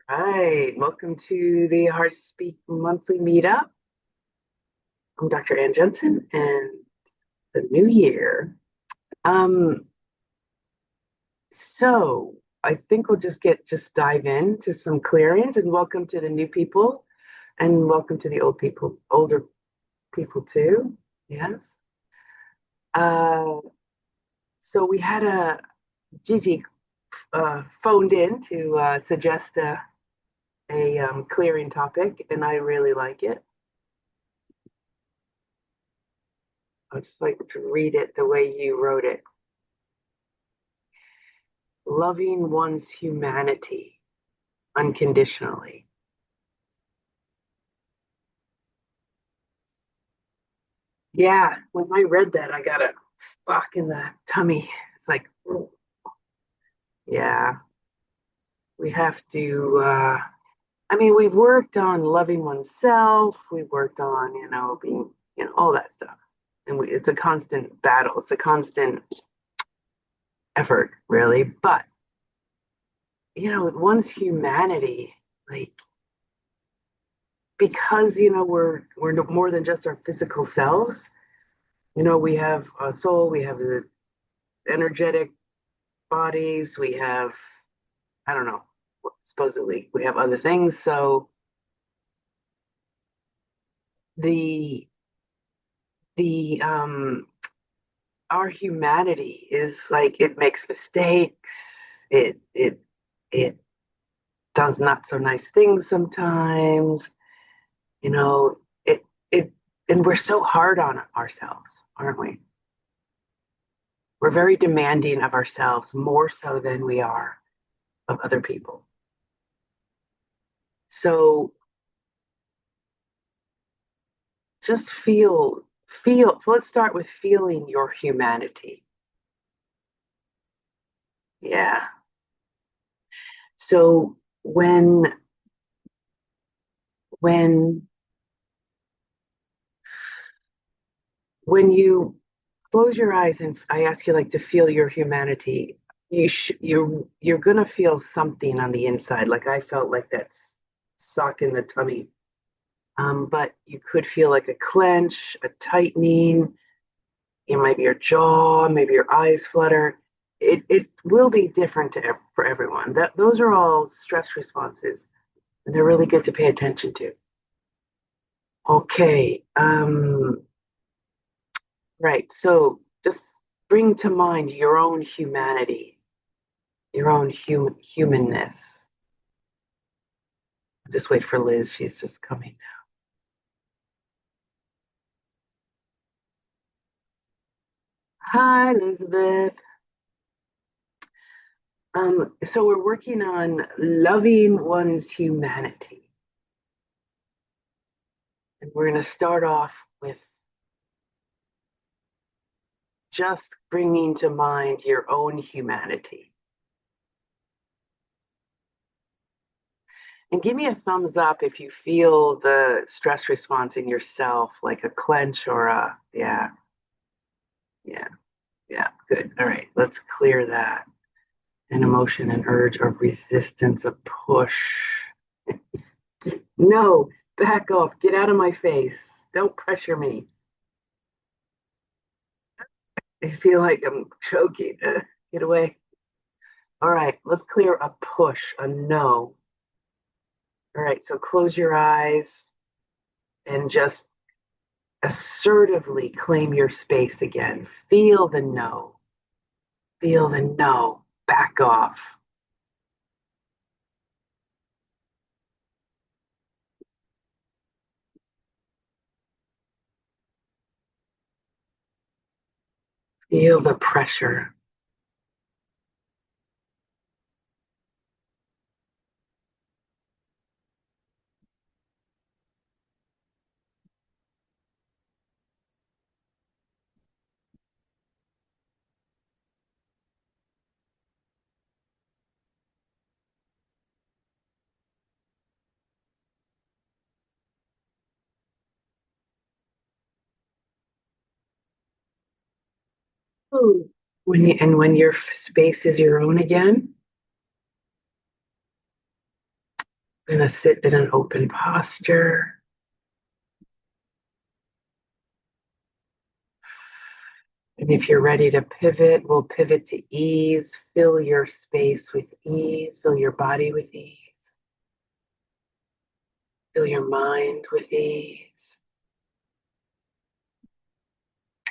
Right. Welcome to the HeartSpeak monthly meetup. I'm Dr. Anne Jensen, and the new year. Um, so I think we'll just dive into some clearings, and welcome to the new people, and welcome to the older people too. Yes. Uh, so we had a Gigi phoned in to suggest a clearing topic, and I really like it. I just like to read it the way you wrote it. Loving one's humanity unconditionally. Yeah, when I read that, I got a spark in the tummy. It's like, oh, yeah, we have to. I mean, we've worked on loving oneself. We've worked on, being, all that stuff. And it's a constant battle. It's a constant effort, really. But, one's humanity, like, because, we're more than just our physical selves. We have a soul, we have the energetic bodies, we have, I don't know, supposedly we have other things. So the the our humanity is like it makes mistakes, it does not so nice things sometimes, you know, it and we're so hard on ourselves, aren't we? We're very demanding of ourselves more so than we are of other people. So just feel, let's start with feeling your humanity. Yeah. So when when you close your eyes and I ask you like to feel your humanity, you're gonna feel something on the inside. Like I felt like that sock in the tummy. But you could feel like a clench, a tightening. Maybe your jaw, maybe your eyes flutter. It will be different for everyone. Those are all stress responses, and they're really good to pay attention to. Okay, right. So just bring to mind your own humanity, your own humanness. Just wait for Liz. She's just coming. Hi, Elizabeth. So we're working on loving one's humanity. And we're going to start off with just bringing to mind your own humanity. And give me a thumbs up if you feel the stress response in yourself, like a clench or yeah, yeah, yeah, good. All right, let's clear that. An emotion, an urge, a resistance, a push. No, back off, get out of my face. Don't pressure me. I feel like I'm choking. Get away. All right, let's clear a push, a no. All right, so close your eyes and just assertively claim your space again. Feel the no. Feel the no. Back off. Feel the pressure. Ooh. When your space is your own again, I'm going to sit in an open posture. And if you're ready to pivot, we'll pivot to ease. Fill your space with ease. Fill your body with ease. Fill your mind with ease.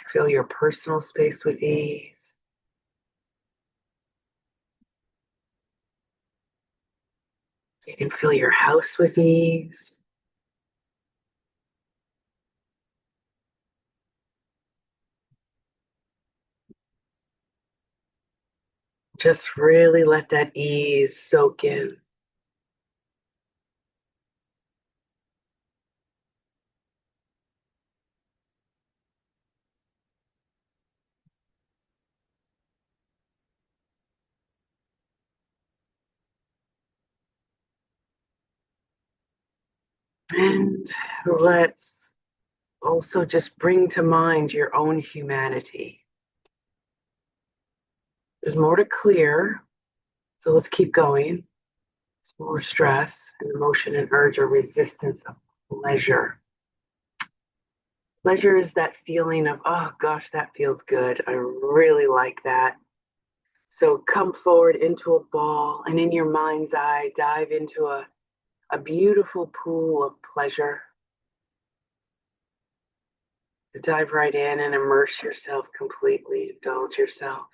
Fill your personal space with ease. You can fill your house with ease. Just really let that ease soak in. And let's also just bring to mind your own humanity. There's more to clear, so let's keep going. It's more stress and emotion and urge or resistance of pleasure. Pleasure is that feeling of, oh gosh, that feels good. I really like that. So come forward into a ball and in your mind's eye, dive into a beautiful pool of pleasure. Dive right in and immerse yourself completely, indulge yourself.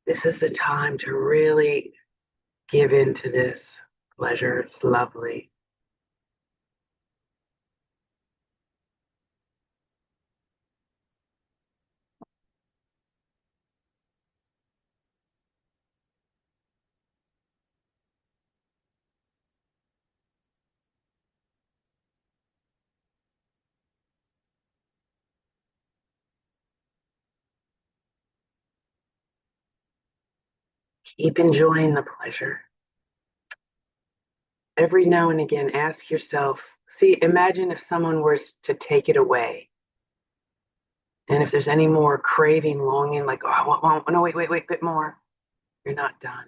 This is the time to really give into this pleasure. It's lovely. Keep enjoying the pleasure. Every now and again, ask yourself, see, imagine if someone was to take it away. And if there's any more craving, longing, like, oh, I want, no, wait, bit more. You're not done.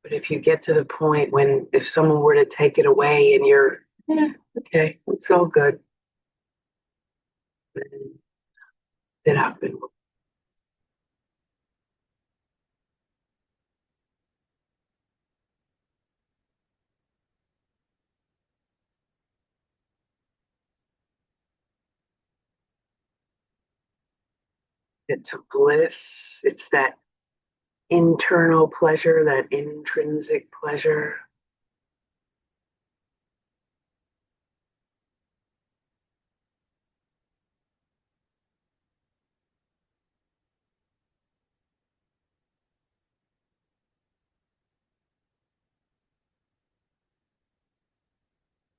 But if you get to the point when, if someone were to take it away and you're, yeah, okay, it's all good. Then sit up and get to bliss. It's that internal pleasure, that intrinsic pleasure.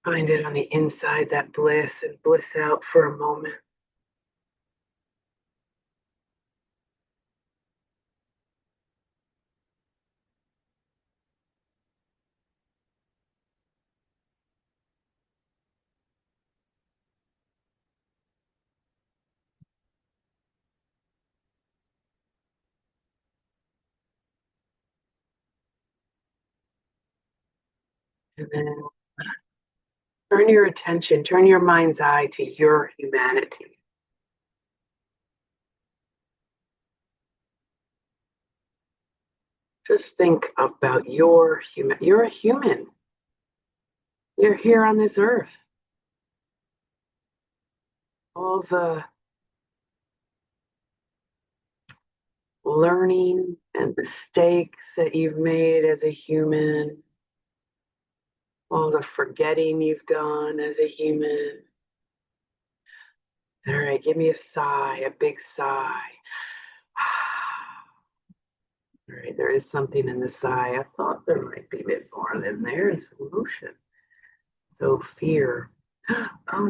Find it on the inside, that bliss, and bliss out for a moment. And then turn your attention, turn your mind's eye to your humanity. Just think about your human. You're a human. You're here on this earth. All the learning and mistakes that you've made as a human, all the forgetting you've done as a human. All right, give me a sigh, a big sigh. All right, there is something in the sigh. I thought there might be a bit more than there is emotion. So fear. Oh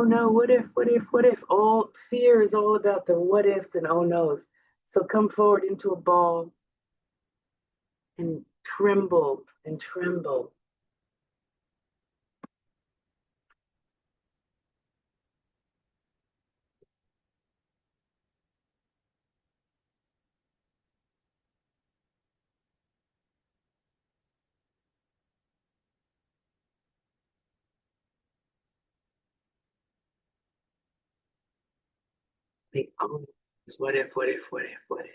no, what if, what if, what if? All fear is all about the what ifs and oh no's. So come forward into a ball and tremble and tremble. The oh no's. What if, what if, what if, what if?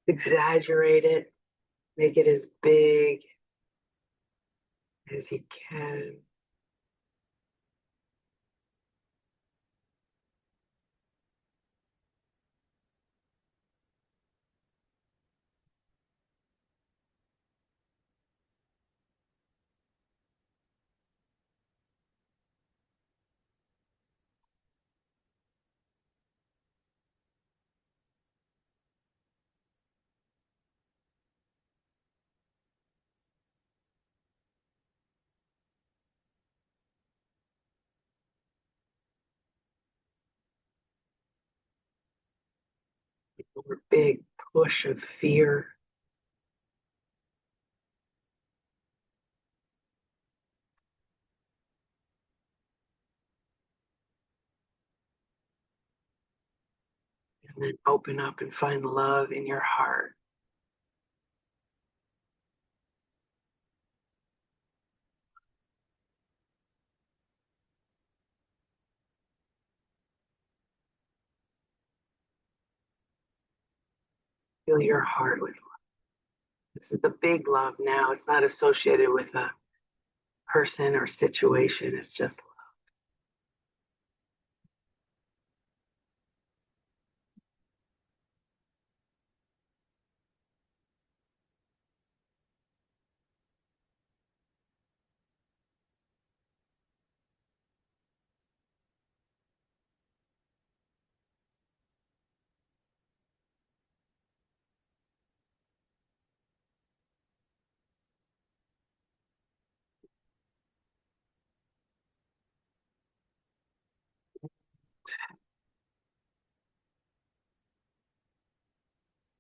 Exaggerate it, make it as big as you can. Or big push of fear. And then open up and find love in your heart. Fill your heart with love. This is the big love now. It's not associated with a person or situation. It's just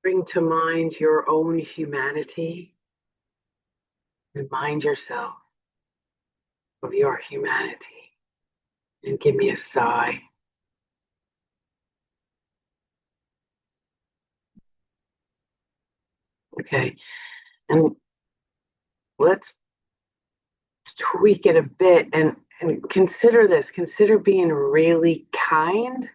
bring to mind your own humanity. Remind yourself of your humanity and give me a sigh. Okay. And let's tweak it a bit and consider this. Consider being really kind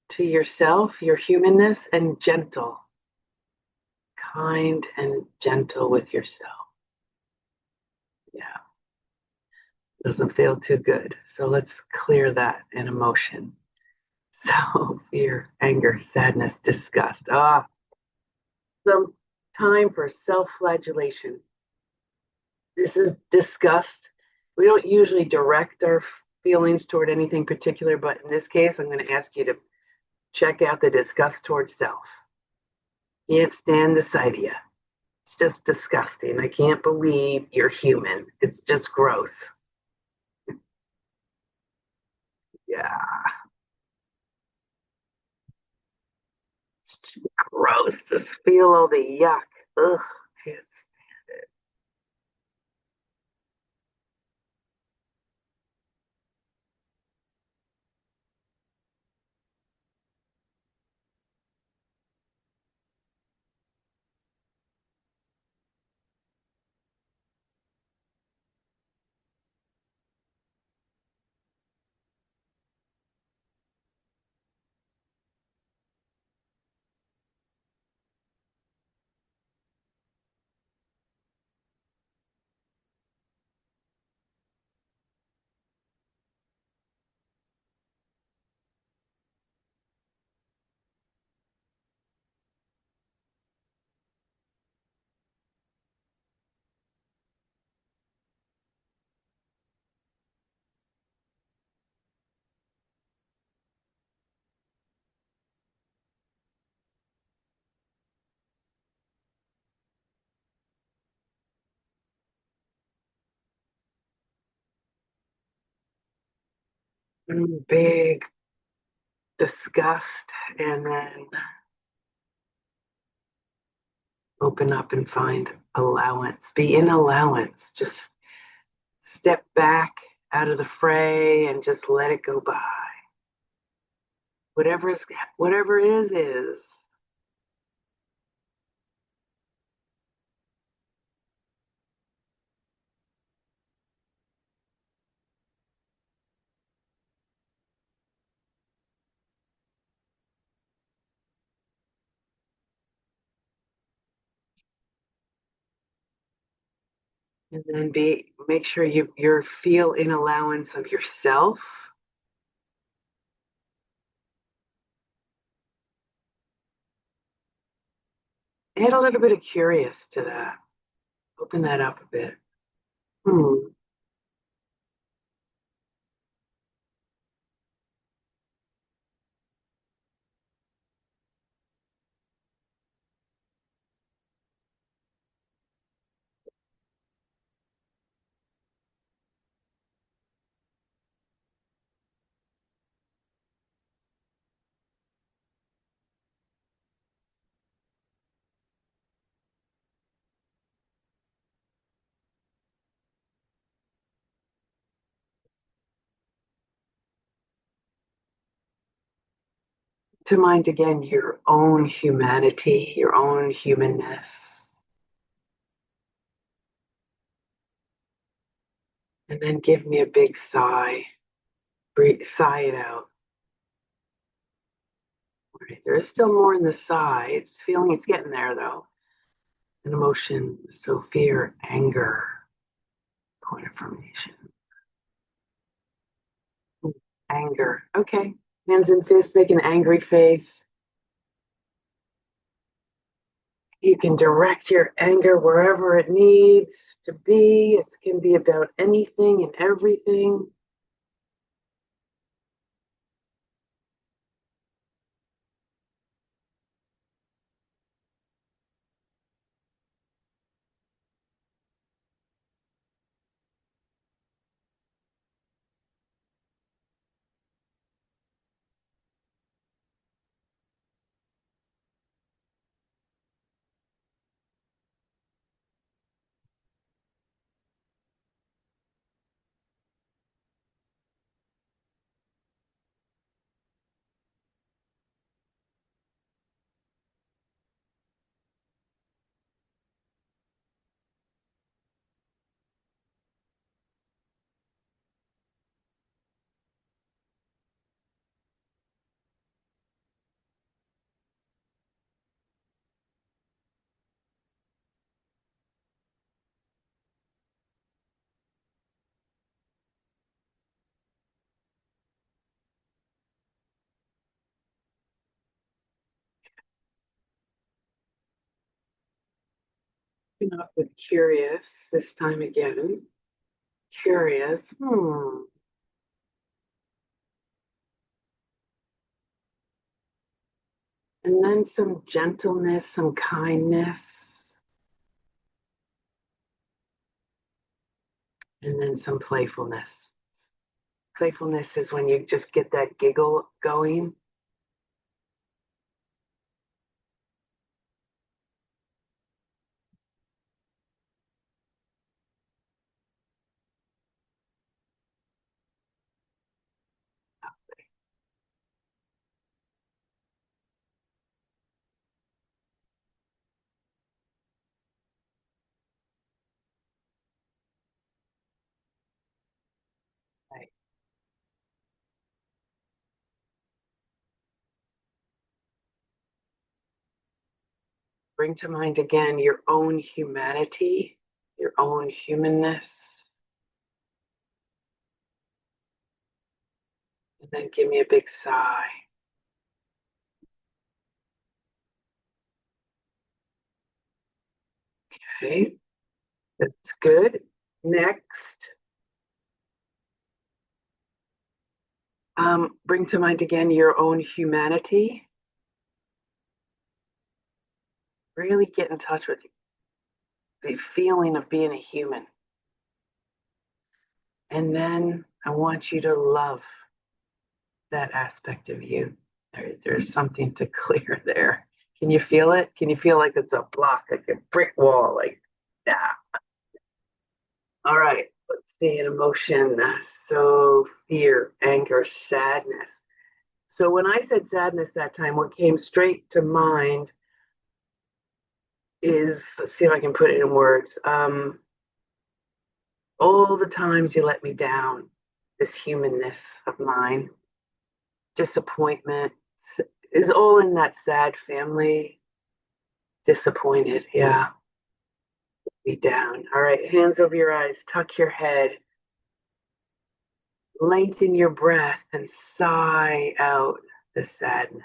to yourself, your humanness, and gentle. Kind and gentle with yourself. Yeah. Doesn't feel too good. So let's clear that in emotion. So fear, anger, sadness, disgust. Some time for self-flagellation. This is disgust. We don't usually direct our feelings toward anything particular, but in this case, I'm going to ask you to check out the disgust towards self. Can't stand the sight of you. It's just disgusting. I can't believe you're human. It's just gross. Yeah, it's gross. Just feel all the yuck. Ugh, it's Big disgust, and then open up and find allowance. Be in allowance. Just step back out of the fray and just let it go by. Whatever is is. And then make sure you feel in allowance of yourself. Add a little bit of curious to that. Open that up a bit. Hmm. To mind again your own humanity, your own humanness. And then give me a big sigh. Breathe, sigh it out. Right. There is still more in the sigh. It's feeling it's getting there though. An emotion, so fear, anger, point of formation. Anger. Okay. Hands and fists, make an angry face. You can direct your anger wherever it needs to be. It can be about anything and everything. Not with curious this time again. Curious. And then some gentleness, some kindness, and then some playfulness. Playfulness is when you just get that giggle going. Right. Bring to mind again your own humanity, your own humanness, and then give me a big sigh. Okay, that's good. Next, bring to mind again your own humanity. Really get in touch with the feeling of being a human. And then I want you to love. that aspect of you. There's something to clear there. Can you feel it? Can you feel like it's a block, like a brick wall? Like, yeah. All right. Let's see an emotion. So fear, anger, sadness. So when I said sadness that time, what came straight to mind is, let's see if I can put it in words. All the times you let me down, this humanness of mine, disappointment is all in that sad family. Disappointed, yeah. Me down. All right, hands over your eyes, tuck your head, lengthen your breath, and sigh out the sadness.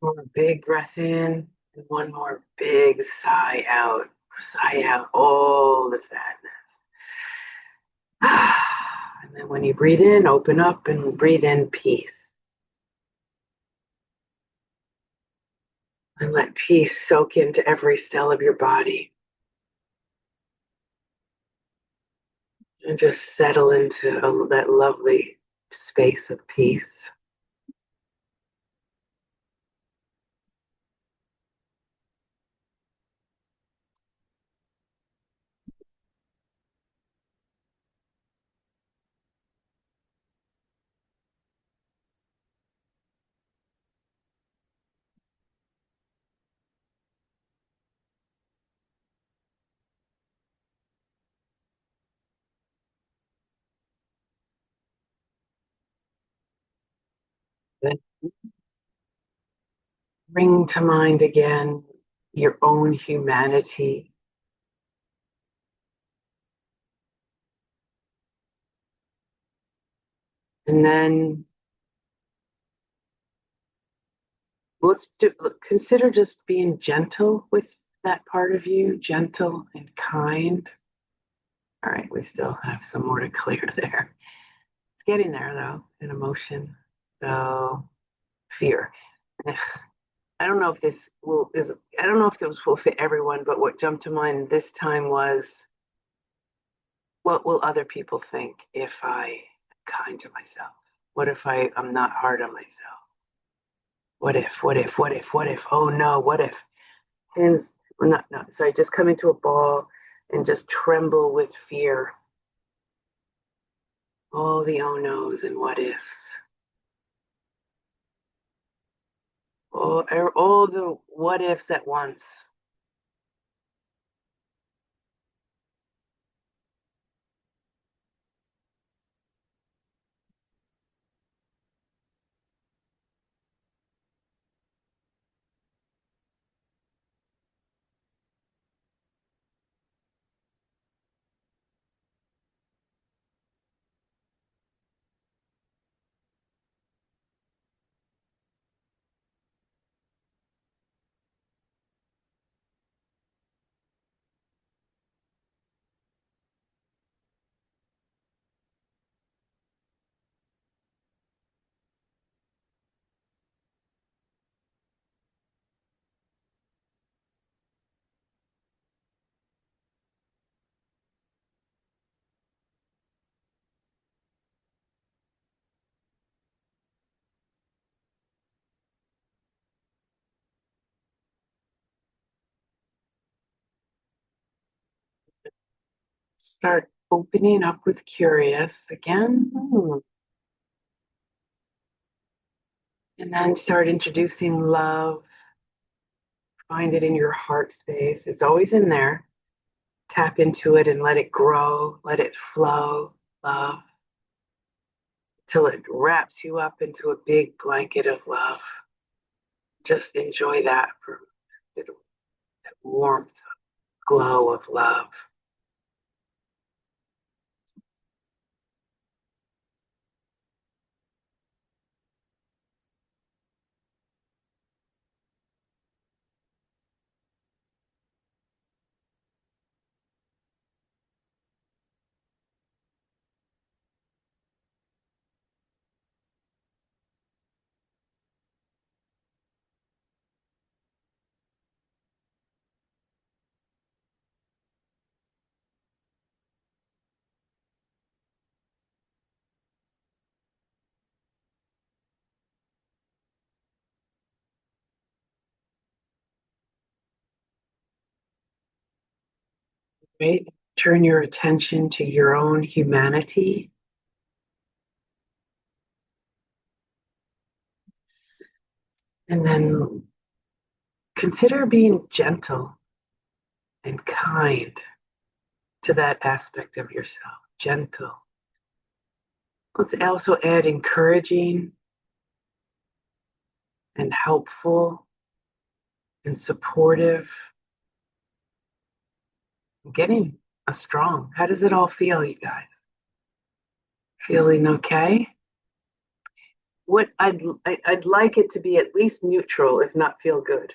One big breath in, and one more big sigh out. Sigh out all the sadness. And then when you breathe in, open up and breathe in peace. And let peace soak into every cell of your body. And just settle into that lovely space of peace. Then bring to mind again your own humanity. And then consider just being gentle with that part of you, gentle and kind. All right, we still have some more to clear there. It's getting there though, an emotion. So fear. I don't know if this will is I don't know if this will fit everyone, but what jumped to mind this time was, what will other people think if I am kind to myself? What if I'm not hard on myself? What if? Oh no, what if? Hands, well, not, no, sorry, just come into a ball and just tremble with fear. All the oh no's and what ifs. All the what ifs at once. Start opening up with curious again. And then start introducing love. Find it in your heart space. It's always in there. Tap into it and let it grow, let it flow, love, till it wraps you up into a big blanket of love. Just enjoy that for that warmth, glow of love. Right? Turn your attention to your own humanity. And then consider being gentle and kind to that aspect of yourself. Gentle. Let's also add encouraging and helpful and supportive. Getting a strong. How does it all feel, you guys? Feeling okay? What I'd like it to be at least neutral, if not feel good.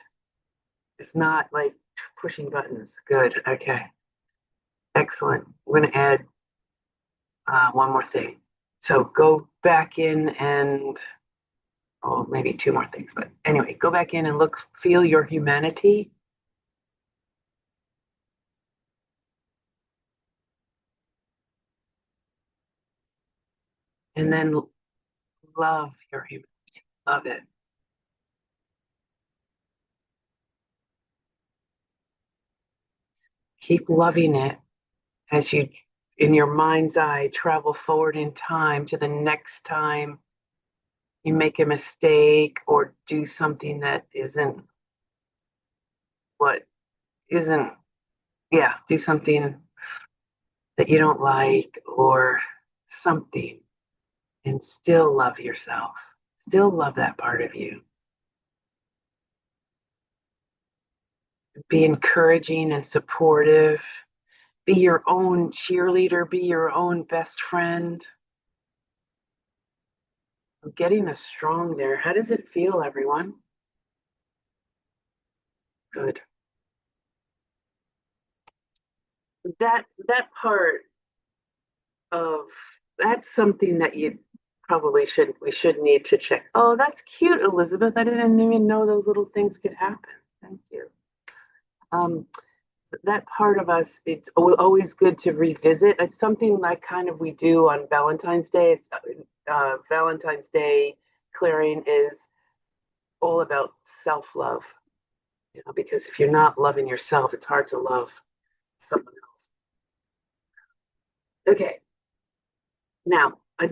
If not like pushing buttons. Good. Okay. Excellent. We're going to add one more thing. So go back in and, oh, maybe two more things. But anyway, go back in and look, feel your humanity. And then love your humanity. Love it. Keep loving it as you, in your mind's eye, travel forward in time to the next time you make a mistake or do something that isn't what isn't, yeah, do something that you don't like or something, and still love yourself, still love that part of you. Be encouraging and supportive. Be your own cheerleader, be your own best friend. I'm getting a strong there. How does it feel, everyone? Good. That part of that's something that you probably should need to check. Oh, that's cute, Elizabeth. I didn't even know those little things could happen. Thank you. Um, that part of us, it's always good to revisit. It's something like kind of we do on Valentine's Day. It's Valentine's Day clearing is all about self-love, you know, because if you're not loving yourself, it's hard to love someone else. Okay, now, are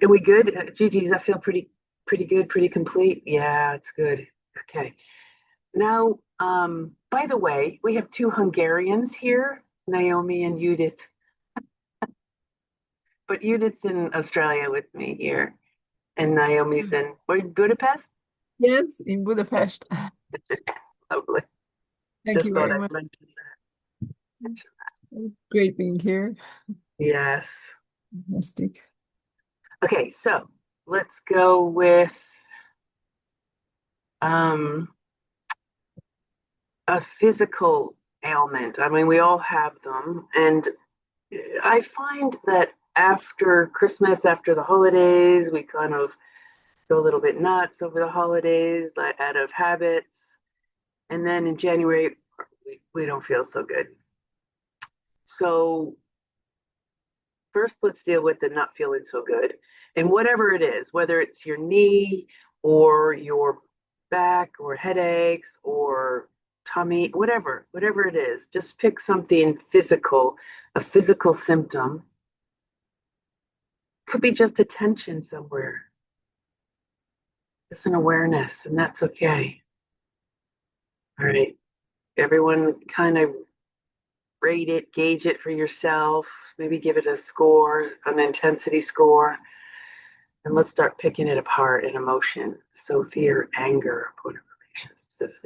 we good? Gigi, does that feel pretty good, pretty complete? Yeah, it's good. Okay. Now, by the way, we have two Hungarians here, Naomi and Judith. But Judith's in Australia with me here, and Naomi's in Budapest. Yes, in Budapest. Lovely. Thank Just you thought very I'd much. mention Great being here. that. Yes. Fantastic. Okay, so let's go with um, a physical ailment. I mean, we all have them, and I find that after Christmas, after the holidays, we kind of go a little bit nuts over the holidays, like out of habits. And then in January, we don't feel so good. So first, let's deal with the not feeling so good. And whatever it is, whether it's your knee or your back or headaches or tummy, whatever it is, just pick something physical a physical symptom. Could be just a tension somewhere, just an awareness, and that's okay. All right, everyone kind of rate it, gauge it for yourself, maybe give it a score, an intensity score, and let's start picking it apart in emotion. So fear, anger, point information,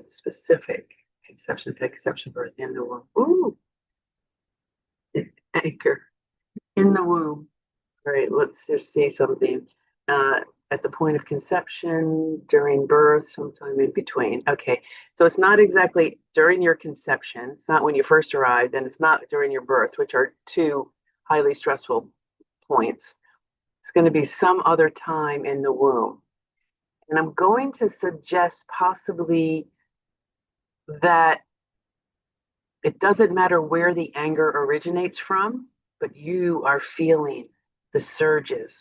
specific, conception, birth, in the womb. Ooh, anger, in the womb. All right, let's just see something. At the point of conception, during birth, sometime in between. Okay, so it's not exactly during your conception. It's not when you first arrived, and it's not during your birth, which are two highly stressful points. It's going to be some other time in the womb. And I'm going to suggest possibly that it doesn't matter where the anger originates from, but you are feeling the surges.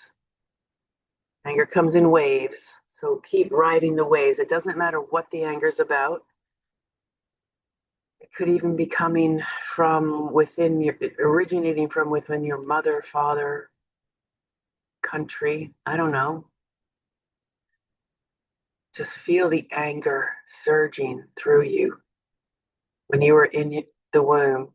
Anger comes in waves, so keep riding the waves. It doesn't matter what the anger's about. It could even be coming from within your, originating from within your mother, father, country. I don't know. Just feel the anger surging through you when you were in the womb.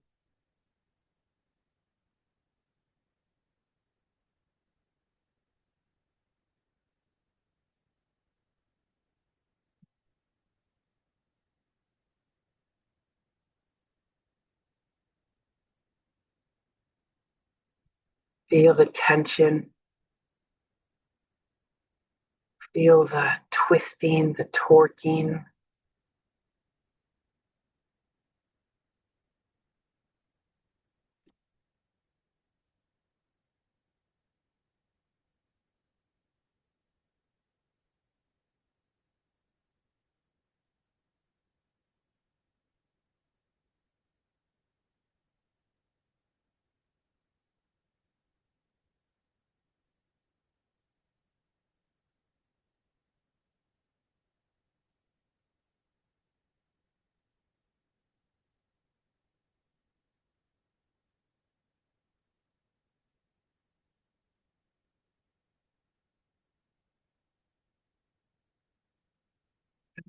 Feel the tension. Feel the twisting, the torquing.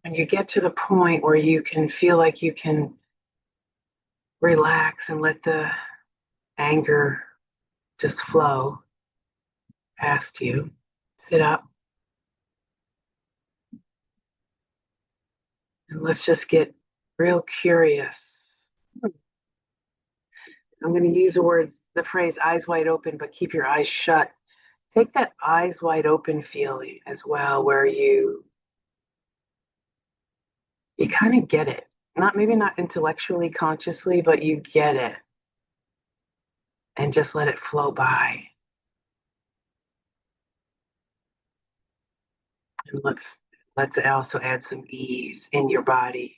When you get to the point where you can feel like you can relax and let the anger just flow past you, sit up, and let's just get real curious. I'm going to use the phrase eyes wide open, but keep your eyes shut. Take that eyes wide open feeling as well, where you kind of get it. Maybe not intellectually, consciously, but you get it. And just let it flow by. And let's also add some ease in your body.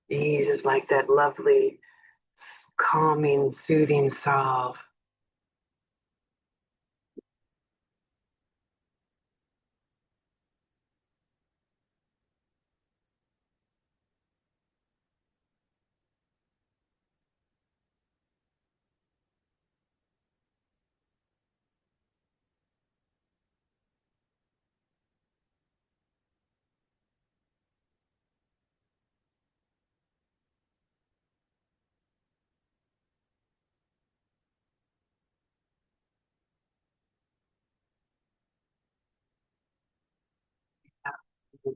Ease is like that lovely, calming, soothing salve.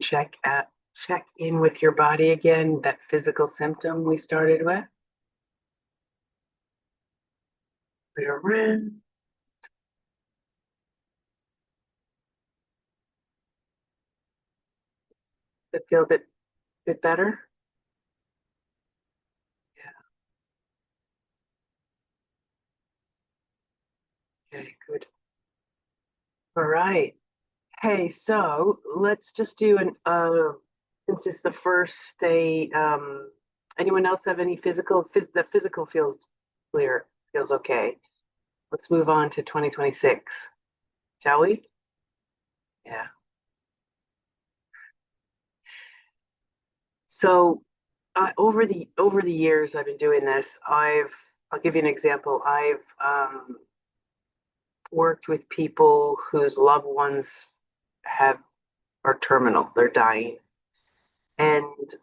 Check in with your body again, that physical symptom we started with. Put it around. Does it feel a bit better? Yeah. Okay, good. All right. Hey, so let's just do since it's the first day, anyone else have any the physical feels clear, feels okay. Let's move on to 2026, shall we? Yeah. So Over the years I've been doing this, I'll give you an example. I've worked with people whose loved ones have are terminal, they're dying. And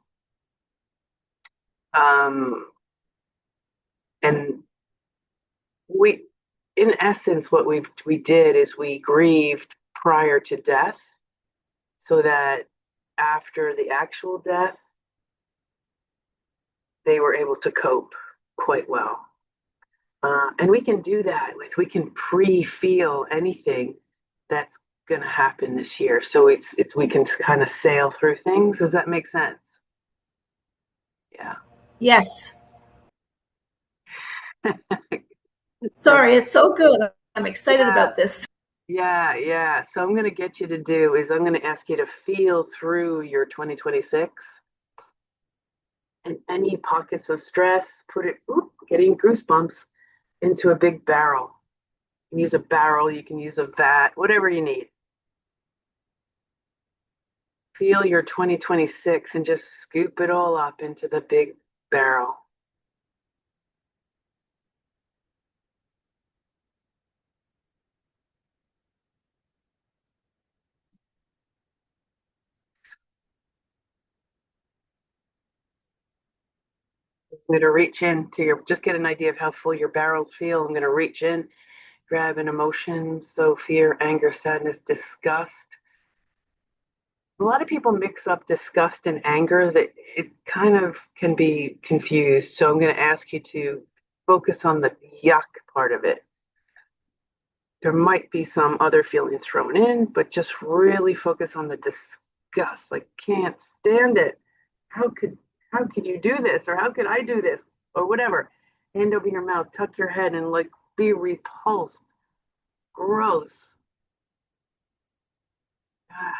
um and we in essence what we did is we grieved prior to death so that after the actual death they were able to cope quite well. And we can do that we can pre-feel anything that's going to happen this year. So it's we can kind of sail through things. Does that make sense? Yeah. Yes. So Sorry, it's so good. I'm excited yeah, about this. yeah. So I'm going to get you to do is I'm going to ask you to feel through your 2026 and any pockets of stress, put it, getting goosebumps, into a big barrel. You can use a barrel, you can use a vat, whatever you need. Feel your 2026 and just scoop it all up into the big barrel. I'm going to reach into just get an idea of how full your barrels feel. I'm going to reach in, grab an emotion, so fear, anger, sadness, disgust. A lot of people mix up disgust and anger, that it kind of can be confused. So I'm going to ask you to focus on the yuck part of it. There might be some other feelings thrown in, but just really focus on the disgust. Like, can't stand it. How could how could you do this? Or how could I do this? Or whatever. Hand over your mouth, tuck your head, and like be repulsed. Gross. Ah,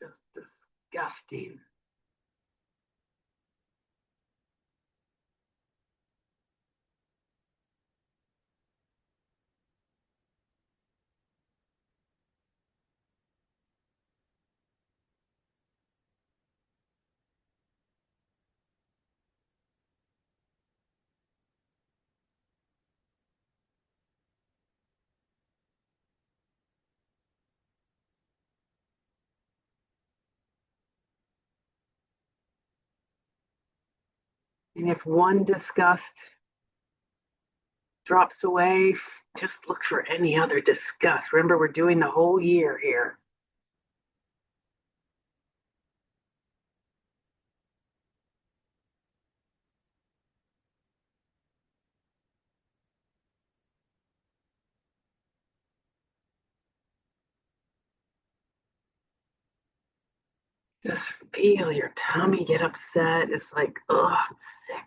just disgusting. And if one disgust drops away, just look for any other disgust. Remember, we're doing the whole year here. Just feel your tummy get upset. It's like, oh, I'm sick.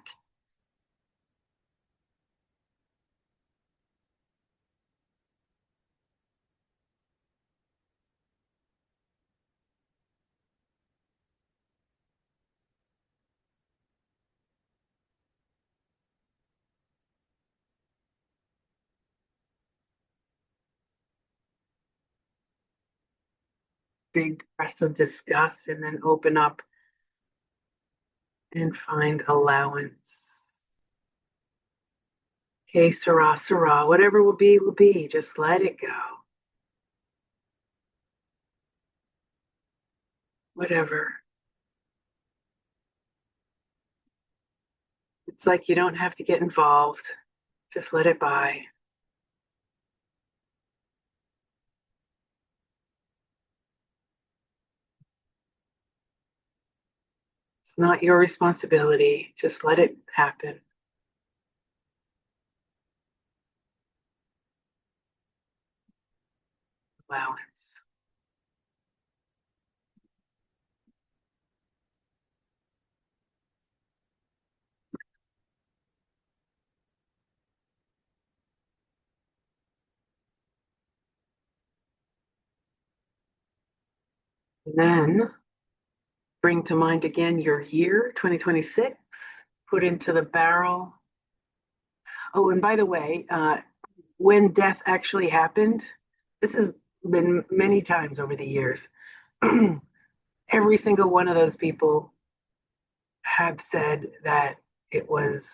Big press of disgust, and then open up and find allowance. Okay, Sarah, Sarah, whatever will be, will be. Just let it go. Whatever. It's like you don't have to get involved. Just let it by. It's not your responsibility. Just let it happen. Allowance. And then bring to mind again your year, 2026. Put into the barrel. Oh, and by the way, when death actually happened, this is been many times over the years. Every single one of those people have said that it was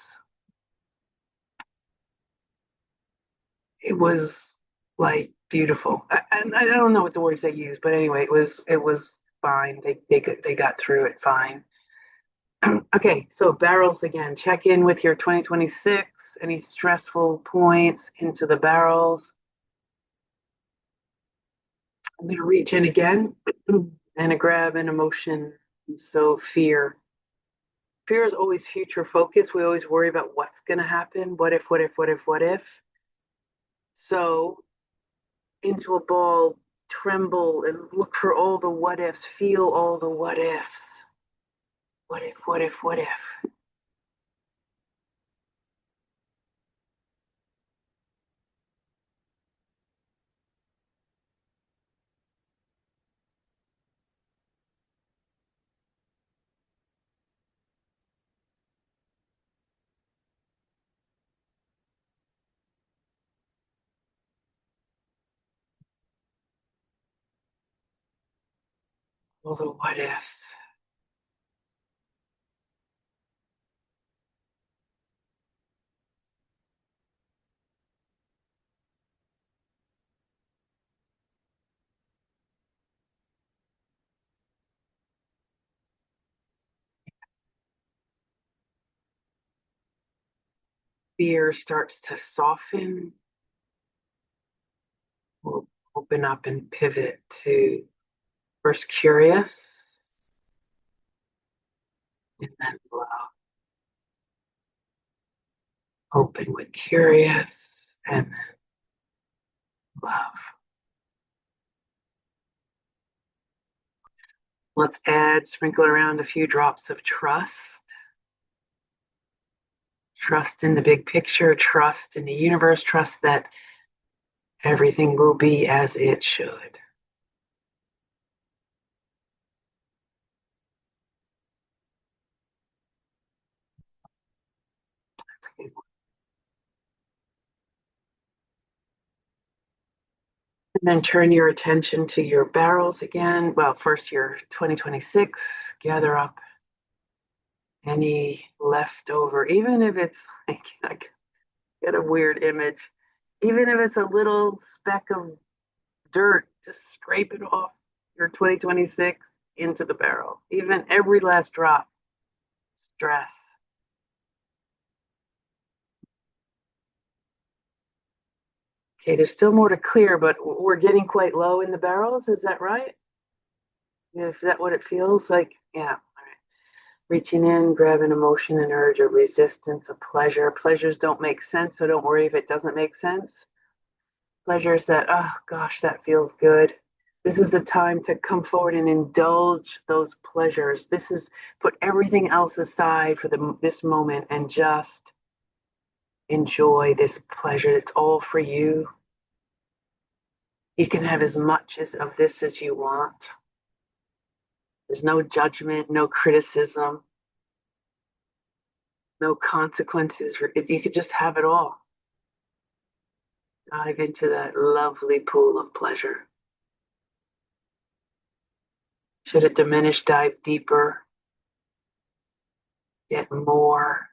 it was like beautiful. And I don't know what the words they use, but anyway, it was fine. They got through it fine. Okay, so barrels again. Check in with your 2026. Any stressful points into the barrels. I'm going to reach in again and grab an emotion. So fear. Fear is always future focused. We always worry about what's going to happen. What if, what if, what if, what if? So into a ball, tremble and look for all the what ifs. Feel all the what ifs. What if, what if, what if? All the what ifs. Fear starts to soften. We'll open up and pivot to first curious and then love. Open with curious and then love. Let's sprinkle around a few drops of trust. Trust in the big picture, trust in the universe, trust that everything will be as it should. That's a good one. And then turn your attention to your barrels again. Well, first your 2026, gather up any leftover, even if it's like get a weird image, even if it's a little speck of dirt, just scrape it off your 2026 into the barrel. Even every last drop, stress. Okay, there's still more to clear, but we're getting quite low in the barrels. Is that right? Is that what it feels like? Yeah. All right. Reaching in, grab an emotion, an urge, a resistance, a pleasure. Pleasures don't make sense, so don't worry if it doesn't make sense. Pleasures that, oh gosh, that feels good. This is the time to come forward and indulge those pleasures. This is put everything else aside for this moment and just enjoy this pleasure. It's all for you. You can have as much of this as you want. There's no judgment, no criticism, no consequences. You could just have it all. Dive into that lovely pool of pleasure. Should it diminish, dive deeper, get more.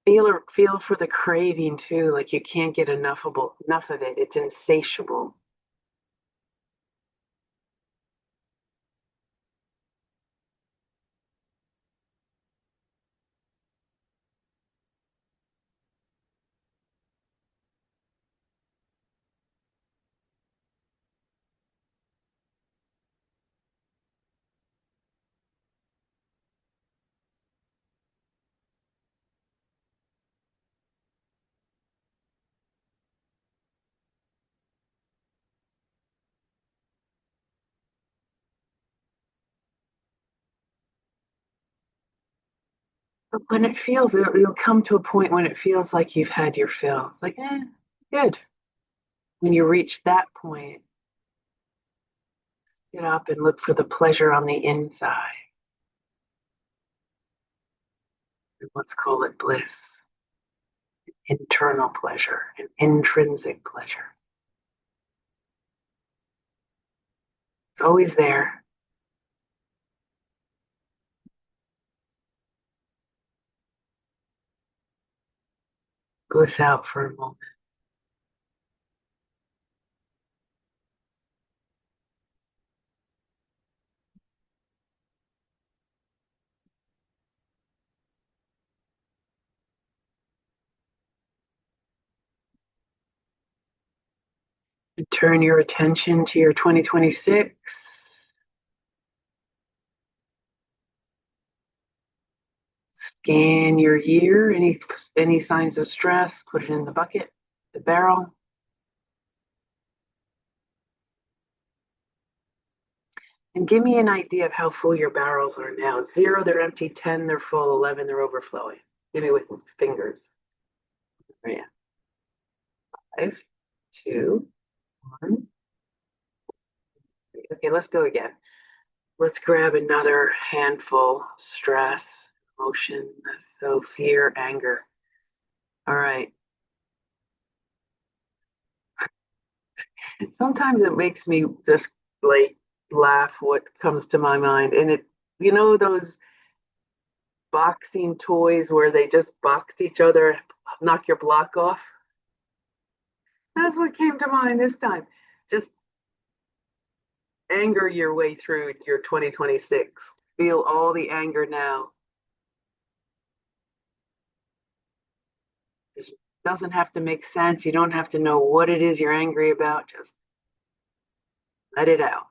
Feel for the craving too, like you can't get enough of it. It's insatiable. But when it feels, you'll come to a point when it feels like you've had your fill. It's like, good. When you reach that point, get up and look for the pleasure on the inside. Let's call it bliss, internal pleasure, and intrinsic pleasure. It's always there. Bliss out for a moment. And turn your attention to your 2026. Scan your year. Any signs of stress, put it in the bucket, the barrel. And give me an idea of how full your barrels are now. 0, they're empty. 10, they're full. 11, they're overflowing. Give me with fingers. Yeah. 5, 2, 1. Okay, let's go again. Let's grab another handful. Stress, emotion, so fear, anger. All right. Sometimes it makes me just like laugh what comes to my mind. And those boxing toys where they just box each other, knock your block off. That's what came to mind this time. Just anger your way through your 2026. Feel all the anger now. It doesn't have to make sense. You don't have to know what it is you're angry about. Just let it out.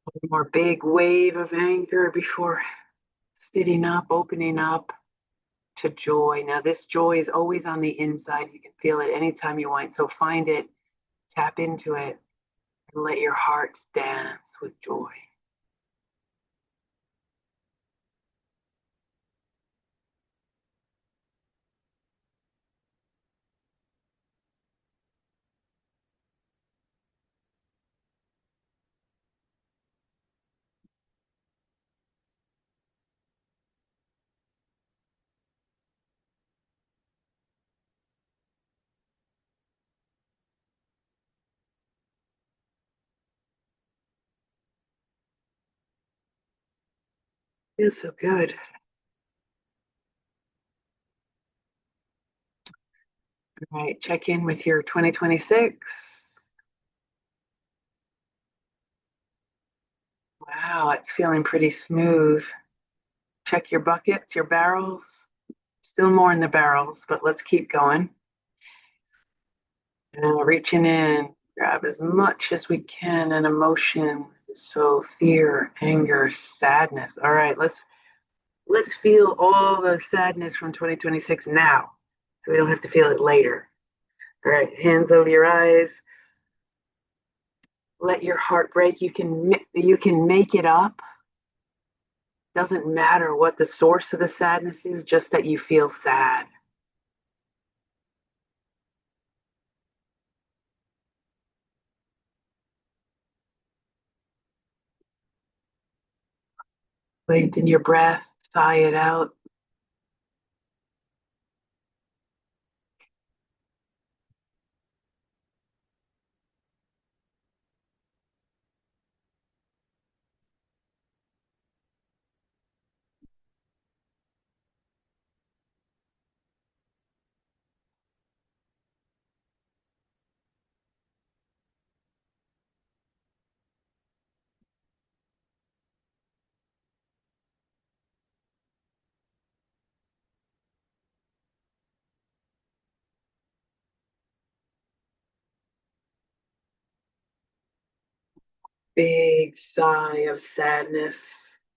One more big wave of anger before sitting up, opening up to joy. Now, this joy is always on the inside. You can feel it anytime you want. So find it, tap into it, and let your heart dance with joy. Feels so good. All right, check in with your 2026. Wow, it's feeling pretty smooth. Check your buckets, your barrels. Still more in the barrels, but let's keep going. And reaching in, grab as much as we can in emotion. So fear, anger, sadness. All right, let's feel all the sadness from 2026 now, so we don't have to feel it later. All right, hands over your eyes. Let your heart break. You can make it up. Doesn't matter what the source of the sadness is, just that you feel sad. Lengthen your breath, sigh it out. big sigh of sadness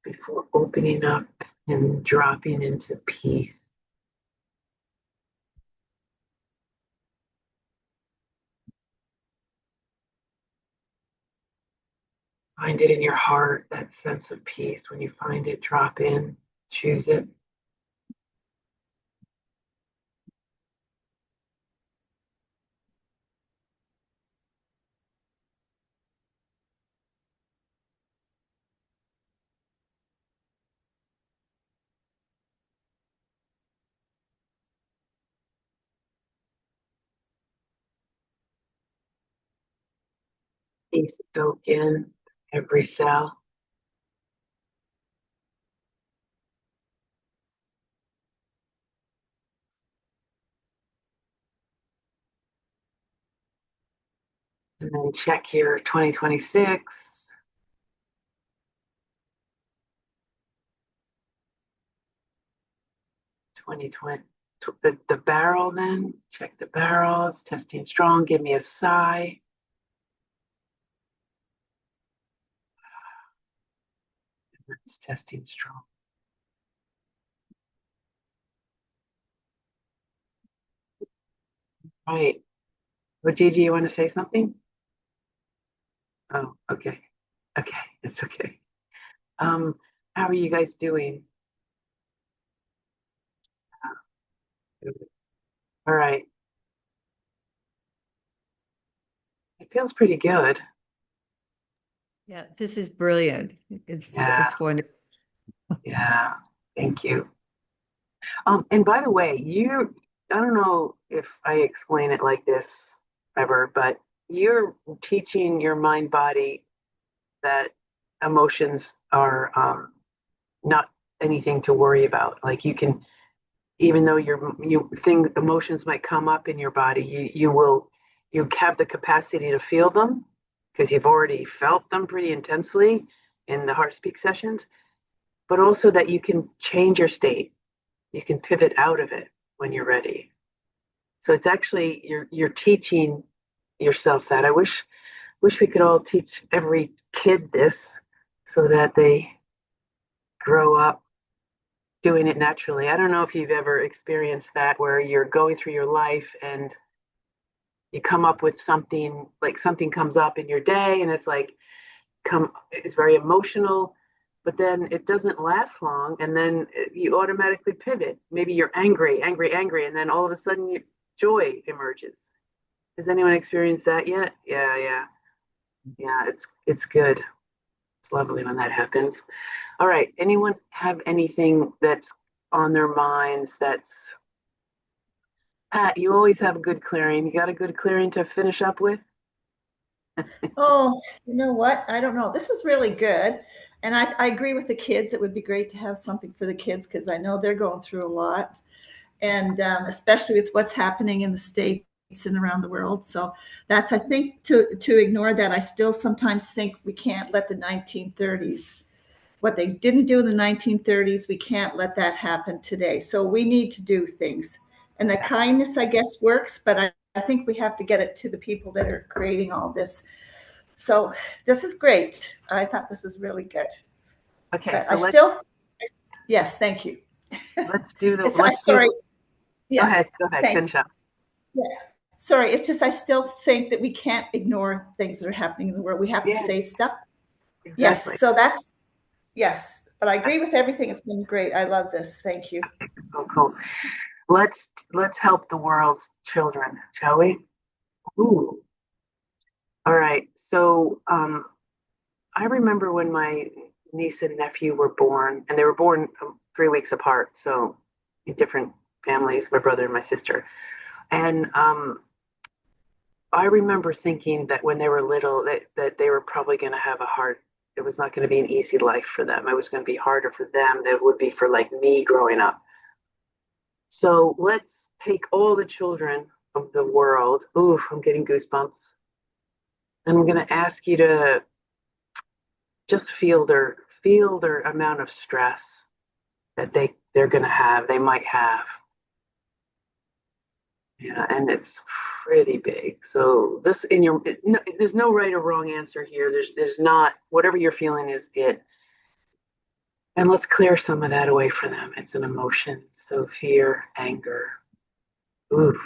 before opening up and dropping into peace. Find it in your heart, that sense of peace. When you find it, drop in, choose it. Peace soak in every cell. And then check your 2026. 2020, the barrel then, check the barrel, it's testing strong, give me a sigh. It's testing strong. Right. Well, Gigi, you want to say something? Oh, okay. Okay, it's okay. How are you guys doing? All right. It feels pretty good. Yeah, this is brilliant. Yeah. It's wonderful. Yeah. Thank you. And by the way, I don't know if I explain it like this ever, but you're teaching your mind body that emotions are not anything to worry about. Like you can, even though emotions might come up in your body, you have the capacity to feel them because you've already felt them pretty intensely in the HeartSpeak sessions, but also that you can change your state. You can pivot out of it when you're ready. So it's actually you're teaching yourself that. I wish we could all teach every kid this so that they grow up doing it naturally. I don't know if you've ever experienced that where you're going through your life and you come up with something, like something comes up in your day and it's like it's very emotional, but then it doesn't last long and then you automatically pivot. Maybe you're angry, and then all of a sudden joy emerges. Has anyone experienced that yet? Yeah, it's good. It's lovely when that happens. All right. Anyone have anything that's on their minds that's Pat, you always have a good clearing. You got a good clearing to finish up with? Oh, you know what? I don't know. This is really good. And I agree with the kids. It would be great to have something for the kids because I know they're going through a lot. And especially with what's happening in the States and around the world. So that's, I think, to ignore that, I still sometimes think we can't let the 1930s, what they didn't do in the 1930s, we can't let that happen today. So we need to do things. And the kindness, I guess, works, but I think we have to get it to the people that are creating all this. So this is great. I thought this was really good. Okay, But so yes, thank you. let's do the Sorry. Yeah. Go ahead, Thanks. finish up. Yeah. Sorry, it's just I still think that we can't ignore things that are happening in the world. We have to say stuff. Exactly. Yes. So yes. But I agree with everything. It's been great. I love this. Thank you. Oh, cool. Let's help the world's children, shall we? Ooh. All right. So I remember when my niece and nephew were born, and they were born 3 weeks apart, so in different families, my brother and my sister. And I remember thinking that when they were little, that they were probably going to have it was not going to be an easy life for them. It was going to be harder for them than it would be for like me growing up. So let's take all the children of the world. Ooh, I'm getting goosebumps. And I'm going to ask you to just feel their amount of stress that they're going to have, they might have. Yeah, and it's pretty big. So this in your no, there's no right or wrong answer here. There's not whatever you're feeling is it. And let's clear some of that away for them. It's an emotion. So fear, anger. Ooh,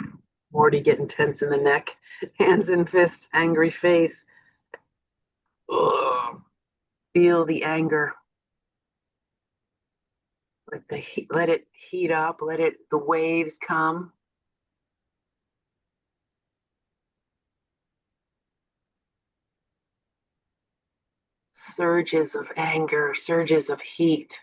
Morty getting tense in the neck, hands and fists, angry face. Ugh. Feel the anger. Let it heat up. Let the waves come. Surges of anger, surges of heat.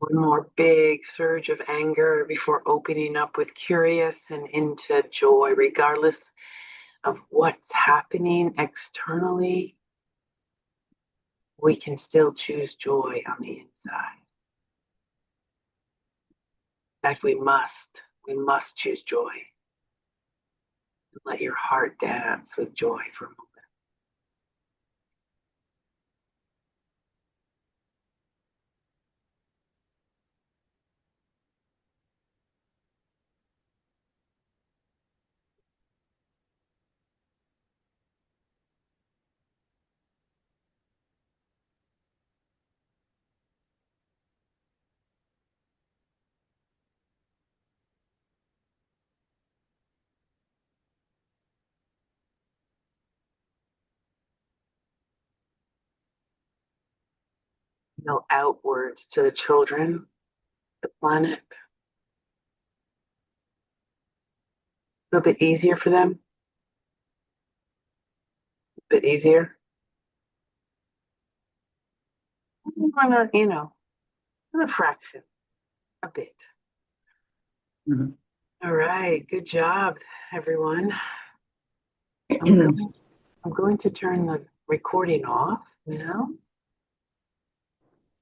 One more big surge of anger before opening up with curious and into joy, regardless of what's happening externally. We can still choose joy on the inside. In fact, we must choose joy. Let your heart dance with joy for a moment. Outwards to the children, the planet. A little bit easier for them. A bit easier. A fraction, a bit. Mhm. All right, good job, everyone. I'm going to turn the recording off now.